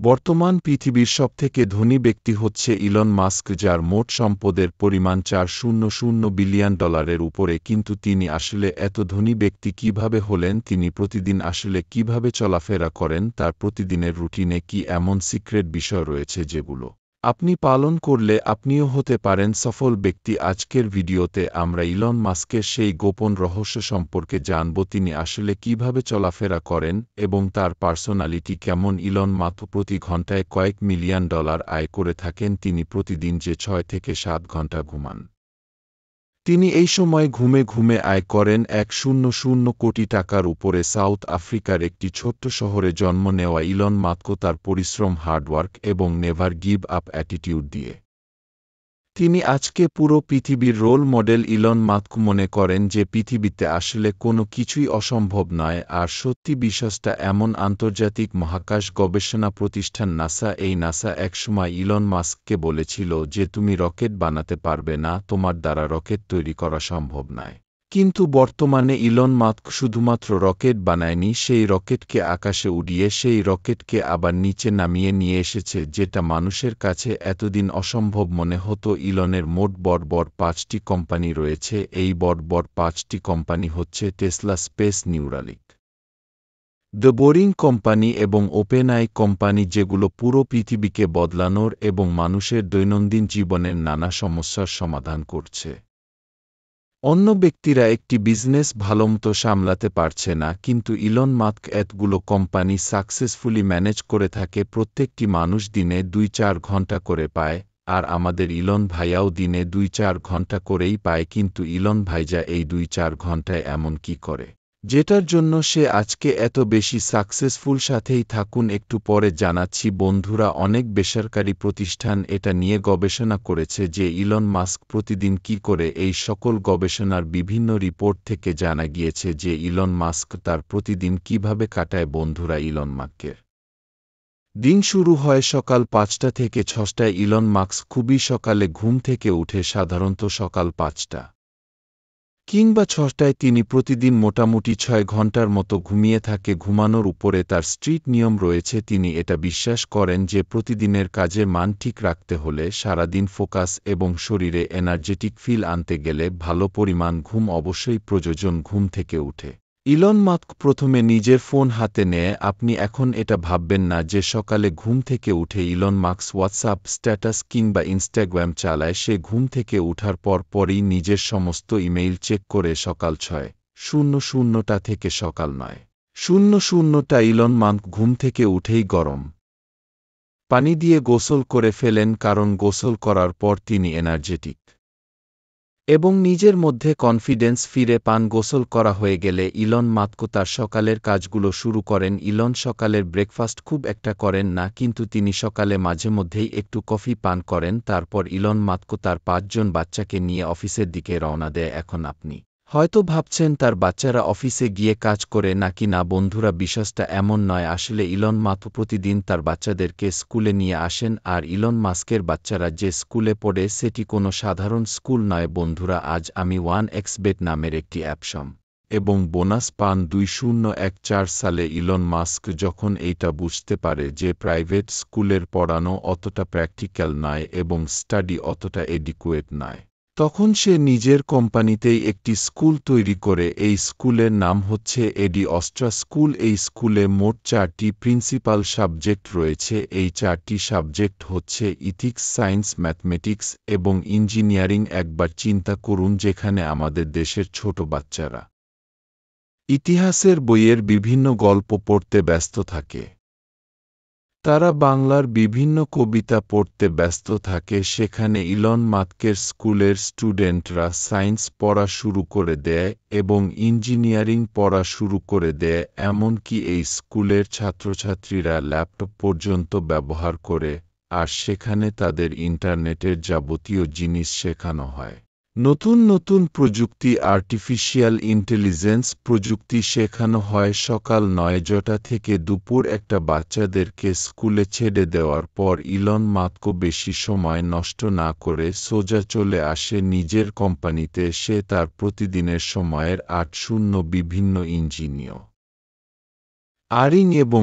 বর্তমান পৃথিবীর সবথেকে ধনী ব্যক্তি হচ্ছে ইলন মাস্ক, যার মোট সম্পদের পরিমাণ $400 বিলিয়ন উপরে। কিন্তু তিনি আসলে এত ধনী ব্যক্তি কিভাবে হলেন? তিনি প্রতিদিন আসলে কিভাবে চলাফেরা করেন? তার প্রতিদিনের রুটিনে কি এমন সিক্রেট বিষয় রয়েছে যেগুলো আপনি পালন করলে আপনিও হতে পারেন সফল ব্যক্তি? আজকের ভিডিওতে আমরা ইলন মাস্কের সেই গোপন রহস্য সম্পর্কে জানব। তিনি আসলে কিভাবে চলাফেরা করেন এবং তার পার্সোনালিটি কেমন। ইলন মাস্ক প্রতি ঘন্টায় কয়েক মিলিয়ন ডলার আয় করে থাকেন। তিনি প্রতিদিন যে 6 থেকে 7 ঘন্টা ঘুমান, তিনি এই সময় ঘুমে আয় করেন $100 কোটি উপরে। সাউথ আফ্রিকার একটি ছোট্ট শহরে জন্ম নেওয়া ইলন মাস্ক তার পরিশ্রম, হার্ডওয়ার্ক এবং নেভার গিভ আপ অ্যাটিটিউড দিয়ে তিনি আজকে পুরো পৃথিবীর রোল মডেল। ইলন মাস্ক মনে করেন যে পৃথিবীতে আসলে কোনো কিছুই অসম্ভব নয়। আর সত্যি বিশ্বাসটা এমন। আন্তর্জাতিক মহাকাশ গবেষণা প্রতিষ্ঠান নাসা, এই নাসা একসময় ইলন মাস্ককে বলেছিল যে তুমি রকেট বানাতে পারবে না, তোমার দ্বারা রকেট তৈরি করা সম্ভব নয়। কিন্তু বর্তমানে ইলন মাস্ক শুধুমাত্র রকেট বানায়নি, সেই রকেটকে আকাশে উড়িয়ে সেই রকেটকে আবার নিচে নামিয়ে নিয়ে এসেছে, যেটা মানুষের কাছে এতদিন অসম্ভব মনে হতো। ইলনের মোট বড় 5টি কোম্পানি রয়েছে। এই বড় 5টি কোম্পানি হচ্ছে Tesla, space, Neuralink, the boring company এবং ওপেনআই কোম্পানি, যেগুলো পুরো পৃথিবীকে বদলানোর এবং মানুষের দৈনন্দিন জীবনের নানা সমস্যার সমাধান করছে। অন্য ব্যক্তিরা একটি বিজনেস ভালোমতো সামলাতে পারছে না, কিন্তু ইলন মাস্ক এতগুলো কোম্পানি সাকসেসফুলি ম্যানেজ করে থাকে। প্রত্যেকটি মানুষ দিনে 2-4 ঘন্টা করে পায়, আর আমাদের ইলন ভাইয়াও দিনে 2-4 ঘন্টা করেই পায়। কিন্তু ইলন ভাইজা এই 2-4 ঘন্টায় এমন কি করে যেটার জন্য সে আজকে এত বেশি সাকসেসফুল? সাথেই থাকুন, একটু পরে জানাচ্ছি। বন্ধুরা, অনেক বেসরকারি প্রতিষ্ঠান এটা নিয়ে গবেষণা করেছে যে ইলন মাস্ক প্রতিদিন কি করে। এই সকল গবেষণার বিভিন্ন রিপোর্ট থেকে জানা গিয়েছে যে ইলন মাস্ক তার প্রতিদিন কিভাবে কাটায়। বন্ধুরা, ইলন মাস্কের দিন শুরু হয় সকাল 5টা থেকে 6টায়। ইলন মাস্ক খুবই সকালে ঘুম থেকে উঠে, সাধারণত সকাল 5টা কিংবা 6টায়। তিনি প্রতিদিন মোটামুটি 6 ঘন্টার মতো ঘুমিয়ে থাকে। ঘুমানোর উপরে তার স্ট্রিক্ট নিয়ম রয়েছে। তিনি এটা বিশ্বাস করেন যে প্রতিদিনের কাজের মান ঠিক রাখতে হলে, সারাদিন ফোকাস এবং শরীরে এনার্জেটিক ফিল আনতে গেলে ভালো পরিমাণ ঘুম অবশ্যই প্রয়োজন। ঘুম থেকে উঠে ইলন মাস্ক প্রথমে নিজের ফোন হাতে নেয়। আপনি এখন এটা ভাববেন না যে সকালে ঘুম থেকে উঠে ইলন মাস্ক হোয়াটসঅ্যাপ স্ট্যাটাস কিংবা ইনস্টাগ্রাম চালায়। সে ঘুম থেকে উঠার পরই নিজের সমস্ত ইমেইল চেক করে সকাল 6:00টা থেকে সকাল 9:00টা ইলন মাস্ক ঘুম থেকে উঠেই গরম পানি দিয়ে গোসল করে ফেলেন, কারণ গোসল করার পর তিনি এনার্জেটিক এবং নিজের মধ্যে কনফিডেন্স ফিরে পান। গোসল করা হয়ে গেলে ইলন মাস্ক তার সকালের কাজগুলো শুরু করেন। ইলন সকালের ব্রেকফাস্ট খুব একটা করেন না, কিন্তু তিনি সকালে মাঝেমধ্যেই একটু কফি পান করেন। তারপর ইলন মাস্ক তার 5 জন বাচ্চাকে নিয়ে অফিসের দিকে রওনা দেয়। এখন আপনি হয়তো ভাবছেন তার বাচ্চারা অফিসে গিয়ে কাজ করে নাকি না? বন্ধুরা, বিশ্বাসটা এমন নয়। আসলে ইলন মাস্ক প্রতিদিন তার বাচ্চাদেরকে স্কুলে নিয়ে আসেন, আর ইলন মাস্কের বাচ্চারা যে স্কুলে পড়ে সেটি কোনো সাধারণ স্কুল নয়। বন্ধুরা, আজ আমি 1xBet নামের একটি অ্যাপ এবং বোনাস পান 2014 সালে। ইলন মাস্ক যখন এইটা বুঝতে পারে যে প্রাইভেট স্কুলের পড়ানো অতটা প্র্যাকটিক্যাল নয় এবং স্টাডি অতটা এডিকুয়েট নয়, তখন সে নিজের কোম্পানিতেই একটি স্কুল তৈরি করে। এই স্কুলের নাম হচ্ছে এডি অস্ট্রা স্কুল। এই স্কুলে মোট 4টি প্রিন্সিপাল সাবজেক্ট রয়েছে। এই 4টি সাবজেক্ট হচ্ছে ইথিক্স, সায়েন্স, ম্যাথমেটিক্স এবং ইঞ্জিনিয়ারিং। একবার চিন্তা করুন, যেখানে আমাদের দেশের ছোট বাচ্চারা ইতিহাসের বইয়ের বিভিন্ন গল্প পড়তে ব্যস্ত থাকে, তারা বাংলার বিভিন্ন কবিতা পড়তে ব্যস্ত থাকে, সেখানে ইলন মাস্কের স্কুলের স্টুডেন্টরা সায়েন্স পড়া শুরু করে দেয় এবং ইঞ্জিনিয়ারিং পড়া শুরু করে দেয়। এমনকি এই স্কুলের ছাত্রছাত্রীরা ল্যাপটপ পর্যন্ত ব্যবহার করে, আর সেখানে তাদের ইন্টারনেটের যাবতীয় জিনিস শেখানো হয়। নতুন প্রযুক্তি, আর্টিফিশিয়াল ইন্টেলিজেন্স প্রযুক্তি শেখানো হয়। সকাল 9টা থেকে দুপুর 1টা বাচ্চাদেরকে স্কুলে ছেড়ে দেওয়ার পর ইলন মাস্ক বেশি সময় নষ্ট না করে সোজা চলে আসে নিজের কোম্পানিতে। সে তার প্রতিদিনের সময়ের 8:00 বিভিন্ন ইঞ্জিনিয়ারিং এবং